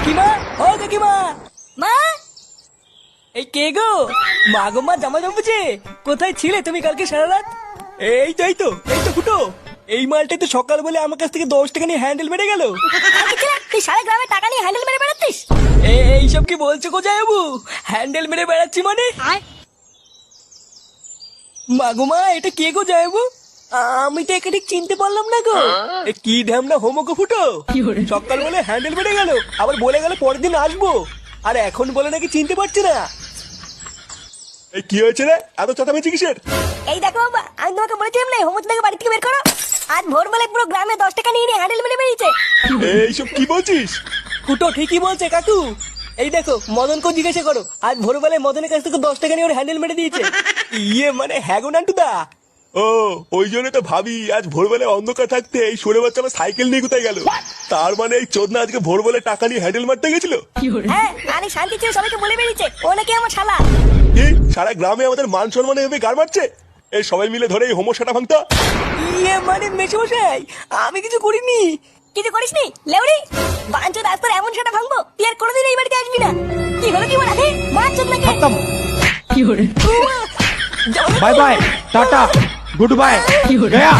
কাকিমা, ও কাকিমা, মা এই কে গো? মা গো মা, জামা জমেছে। কোথায় ছিলে তুমি কালকে সারা রাত? এই তো ফুটো, এই মালটাই তো সকাল বলে আমার কাছ থেকে 10 টাকা নিয়ে হ্যান্ডেল মেরে গেল। তুই সারা গ্রামে টাকা নিয়ে হ্যান্ডেল মেরে বেড়াচ্ছিস? এইসব কি বলছো গো জামাইবাবু? হ্যান্ডেল মেরে বেড়াচ্ছি মানে? মা গো মা, এটা কে গো জামাইবাবু? আমি তো একে ঠিক চিনতে পারলাম না গো। কি ঢ্যামনা হোমো গো ফুটো, সকাল বলে হ্যান্ডেল মেরে গেল, আবার বলে গেল পরের দিন আসবো, আর এখন বলে নাকি চিনতে পারছি না। এই কি হয়েছে রে, এত চেঁচামেচি কিসের? এই দেখো বাবা, আমি তোমাকে বলেছিলাম না হোমচ থেকে বাড়ি থেকে বের করো। আজ ভোরবেলায় পুরো গ্রামে 10 টাকা নিয়ে হ্যান্ডেল মেরে বেরিয়েছে। এইসব কি বলছিস? ফুটো ঠিকই বলছে কাকু। এই দেখো, মদনকে জিজ্ঞাসা করো, আজ ভোরবেলায় মদনের কাছ থেকে 10 টাকা নিয়ে ওর হ্যান্ডেল মেরে দিয়েছে। ইয়ে মানে হ্যাঁ গো নান্টুদা। ও, ওই জন্য তো ভাবি আজ ভোরবেলায় অন্ধকার থাকতে এই সরে বাচ্চা আমার সাইকেল নিয়ে কোথায় গেল। তার মানে এই চোদনা আজকে ভোরবেলায় টাকা নিয়ে হ্যান্ডেল মারতে গেছিল। হ্যাঁ, আরে শান্তি ছিল, সবাইকে বলে বেরিয়েছে ও নাকি আমার শালা। কি সারা গ্রামে আমাদের মান সম্মান এভাবে গার মারছে? এই সবাই মিলে ধরে এই হোমোসাটা ভাঙতা। ইয়ে মানে মেশমশাই, আমি কিছু করিনি। কিছু করিসনি লেউরি? বাঞ্চো রাস্তার এমন সেটা ভাঙবো তুই আর কোনোদিন এই বাড়িতে আসবি না। কি হলো কি বলা? মার চোদ নাকি? Bye bye tata good bye गया।